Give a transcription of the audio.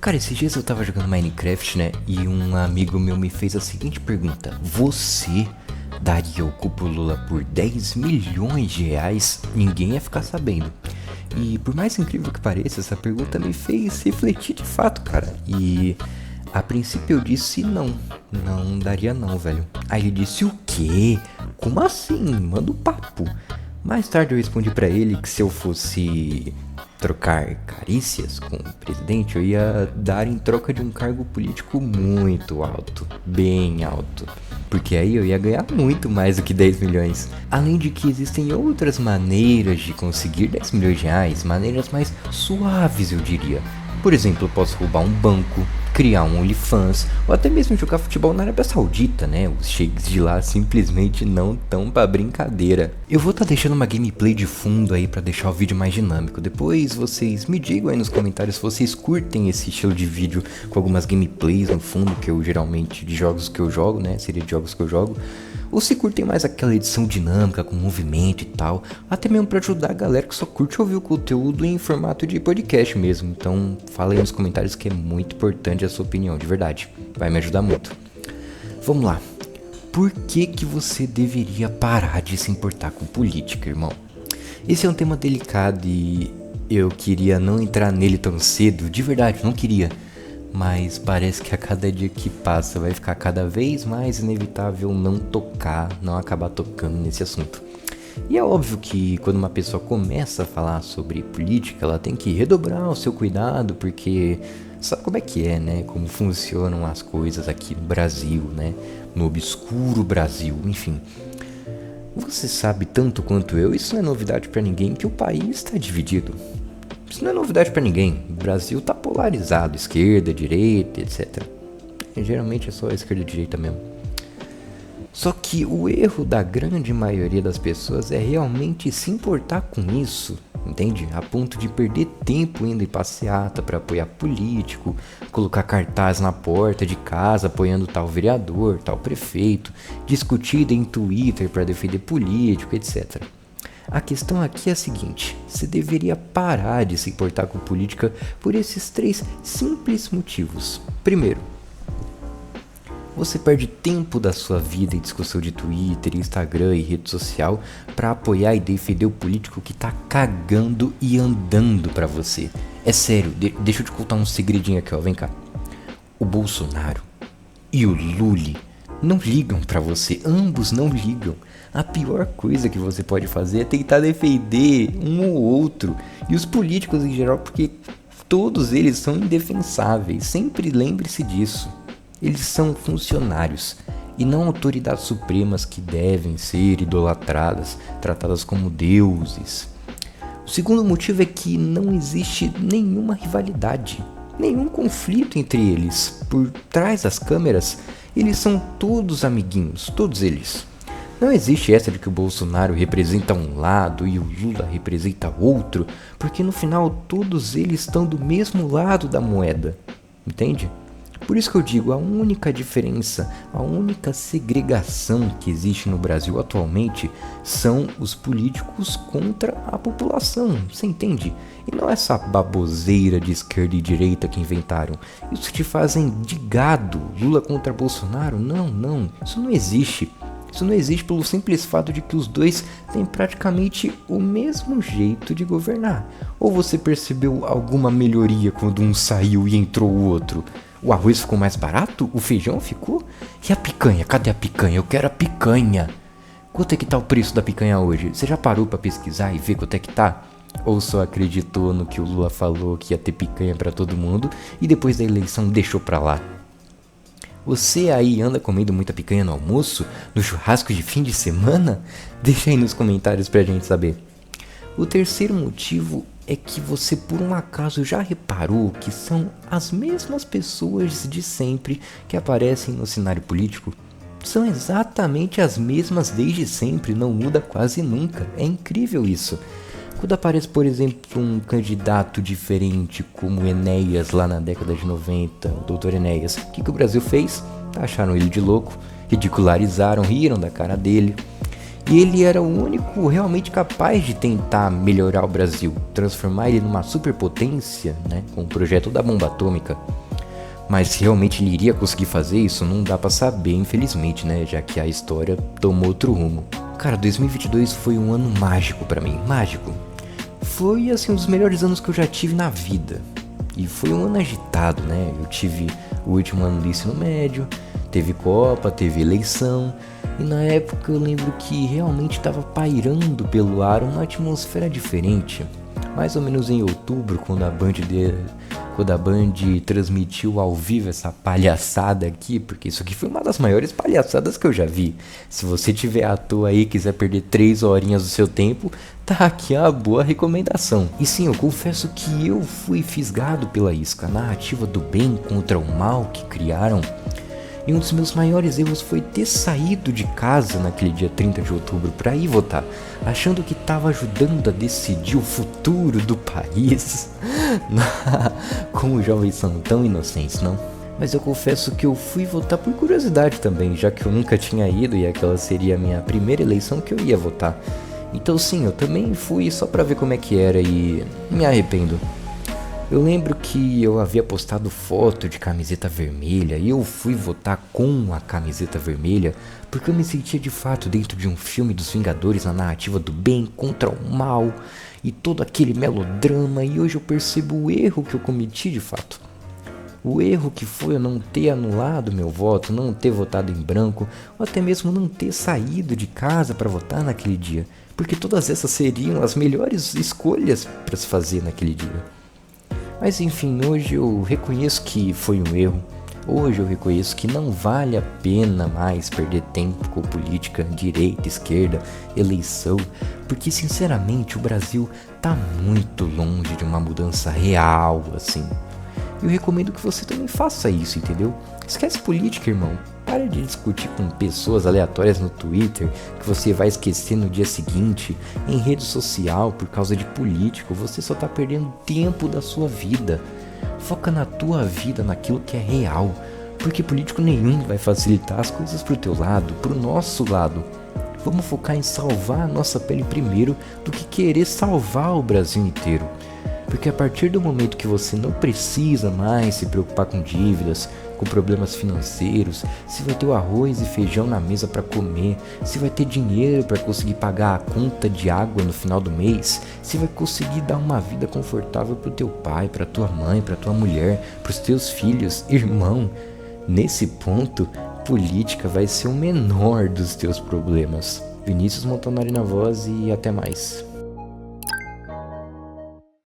Cara, esses dias eu tava jogando Minecraft, né? E um amigo meu me fez a seguinte pergunta: você daria o cu pro Lula por 10 milhões de reais? Ninguém ia ficar sabendo. E por mais incrível que pareça, essa pergunta me fez refletir de fato, cara. E a princípio eu disse não daria não, velho. Aí ele disse: o quê? Como assim? Manda um papo. Mais tarde eu respondi pra ele que se eu fosse trocar carícias com o presidente, eu ia dar em troca de um cargo político muito alto, bem alto. Porque aí eu ia ganhar muito mais do que 10 milhões. Além de que existem outras maneiras de conseguir 10 milhões de reais, maneiras mais suaves, eu diria. Por exemplo, eu posso roubar um banco, criar um OnlyFans, ou até mesmo jogar futebol na Arábia Saudita, né? Os sheiks de lá simplesmente não tão pra brincadeira. Eu vou deixando uma gameplay de fundo aí pra deixar o vídeo mais dinâmico. Depois vocês me digam aí nos comentários se vocês curtem esse estilo de vídeo com algumas gameplays no fundo, que eu geralmente, de jogos que eu jogo, né? Seria de jogos que eu jogo. Ou se curtem mais aquela edição dinâmica com movimento e tal, até mesmo pra ajudar a galera que só curte ouvir o conteúdo em formato de podcast mesmo. Então fala aí nos comentários que é muito importante a sua opinião, de verdade, vai me ajudar muito. Vamos lá, por que você deveria parar de se importar com política, irmão? Esse é um tema delicado e eu queria não entrar nele tão cedo, de verdade, não queria. Mas parece que a cada dia que passa vai ficar cada vez mais inevitável não acabar tocando nesse assunto. E é óbvio que quando uma pessoa começa a falar sobre política, ela tem que redobrar o seu cuidado, porque sabe como é que é, né? Como funcionam as coisas aqui no Brasil, né? No obscuro Brasil, enfim. Você sabe tanto quanto eu, isso não é novidade pra ninguém, que o país está dividido. Isso não é novidade pra ninguém. O Brasil tá polarizado, esquerda, direita, etc. E geralmente é só esquerda e direita mesmo. Só que o erro da grande maioria das pessoas é realmente se importar com isso, entende? A ponto de perder tempo indo em passeata pra apoiar político, colocar cartaz na porta de casa apoiando tal vereador, tal prefeito, discutir em Twitter pra defender político, etc. A questão aqui é a seguinte: você deveria parar de se importar com política por esses 3 simples motivos. Primeiro, você perde tempo da sua vida em discussão de Twitter, Instagram e rede social para apoiar e defender o político que tá cagando e andando pra você. É sério, deixa eu te contar um segredinho aqui, ó, vem cá. O Bolsonaro e o Lula não ligam pra você, ambos não ligam. A pior coisa que você pode fazer é tentar defender um ou outro, e os políticos em geral, porque todos eles são indefensáveis, sempre lembre-se disso. Eles são funcionários e não autoridades supremas que devem ser idolatradas, tratadas como deuses. O segundo motivo é que não existe nenhuma rivalidade, nenhum conflito entre eles. Por trás das câmeras, eles são todos amiguinhos, todos eles. Não existe essa de que o Bolsonaro representa um lado e o Lula representa outro, porque no final todos eles estão do mesmo lado da moeda, entende? Por isso que eu digo, a única diferença, a única segregação que existe no Brasil atualmente são os políticos contra a população, você entende? E não essa baboseira de esquerda e direita que inventaram. Isso te fazem de gado, Lula contra Bolsonaro? Não, isso não existe. Isso não existe pelo simples fato de que os dois têm praticamente o mesmo jeito de governar. Ou você percebeu alguma melhoria quando um saiu e entrou o outro? O arroz ficou mais barato? O feijão ficou? E a picanha? Cadê a picanha? Eu quero a picanha. Quanto é que tá o preço da picanha hoje? Você já parou pra pesquisar e ver quanto é que tá? Ou só acreditou no que o Lula falou que ia ter picanha pra todo mundo e depois da eleição deixou pra lá? Você aí anda comendo muita picanha no almoço? No churrasco de fim de semana? Deixa aí nos comentários pra gente saber. O terceiro motivo é que você por um acaso já reparou que são as mesmas pessoas de sempre que aparecem no cenário político? São exatamente as mesmas desde sempre, não muda quase nunca. É incrível isso. Quando aparece, por exemplo, um candidato diferente como Enéas lá na década de 90, o Dr. Enéas, o que o Brasil fez? Acharam ele de louco, ridicularizaram, riram da cara dele. E ele era o único realmente capaz de tentar melhorar o Brasil, transformar ele numa superpotência, né, com o projeto da bomba atômica. Mas se realmente ele iria conseguir fazer isso, não dá pra saber, infelizmente, né, já que a história tomou outro rumo. Cara, 2022 foi um ano mágico pra mim, mágico. Foi, assim, um dos melhores anos que eu já tive na vida. E foi um ano agitado, né, eu tive o último ano do ensino médio, teve Copa, teve eleição. E na época eu lembro que realmente estava pairando pelo ar uma atmosfera diferente. Mais ou menos em outubro, quando a Band transmitiu ao vivo essa palhaçada aqui, porque isso aqui foi uma das maiores palhaçadas que eu já vi. Se você tiver à toa aí e quiser perder 3 horinhas do seu tempo, tá aqui a boa recomendação. E sim, eu confesso que eu fui fisgado pela isca, a narrativa do bem contra o mal que criaram. E um dos meus maiores erros foi ter saído de casa naquele dia 30 de outubro para ir votar, achando que estava ajudando a decidir o futuro do país. Como os jovens são tão inocentes, não? Mas eu confesso que eu fui votar por curiosidade também, já que eu nunca tinha ido e aquela seria a minha primeira eleição que eu ia votar. Então sim, eu também fui só para ver como é que era e me arrependo. Eu lembro que eu havia postado foto de camiseta vermelha e eu fui votar com a camiseta vermelha porque eu me sentia de fato dentro de um filme dos Vingadores na narrativa do bem contra o mal e todo aquele melodrama, e hoje eu percebo o erro que eu cometi de fato. O erro que foi eu não ter anulado meu voto, não ter votado em branco ou até mesmo não ter saído de casa para votar naquele dia, porque todas essas seriam as melhores escolhas para se fazer naquele dia. Mas enfim, hoje eu reconheço que foi um erro. Hoje eu reconheço que não vale a pena mais perder tempo com política, direita, esquerda, eleição, porque sinceramente o Brasil tá muito longe de uma mudança real, assim. Eu recomendo que você também faça isso, entendeu? Esquece política, irmão. Para de discutir com pessoas aleatórias no Twitter que você vai esquecer no dia seguinte, em rede social por causa de político. Você só tá perdendo tempo da sua vida. Foca na tua vida, naquilo que é real, porque político nenhum vai facilitar as coisas pro teu lado, pro nosso lado. Vamos focar em salvar a nossa pele primeiro do que querer salvar o Brasil inteiro. Porque a partir do momento que você não precisa mais se preocupar com dívidas, com problemas financeiros, se vai ter o arroz e feijão na mesa para comer, se vai ter dinheiro para conseguir pagar a conta de água no final do mês, se vai conseguir dar uma vida confortável pro teu pai, pra tua mãe, pra tua mulher, pros teus filhos, irmão, nesse ponto, política vai ser o menor dos teus problemas. Vinícius Montanari na voz e até mais.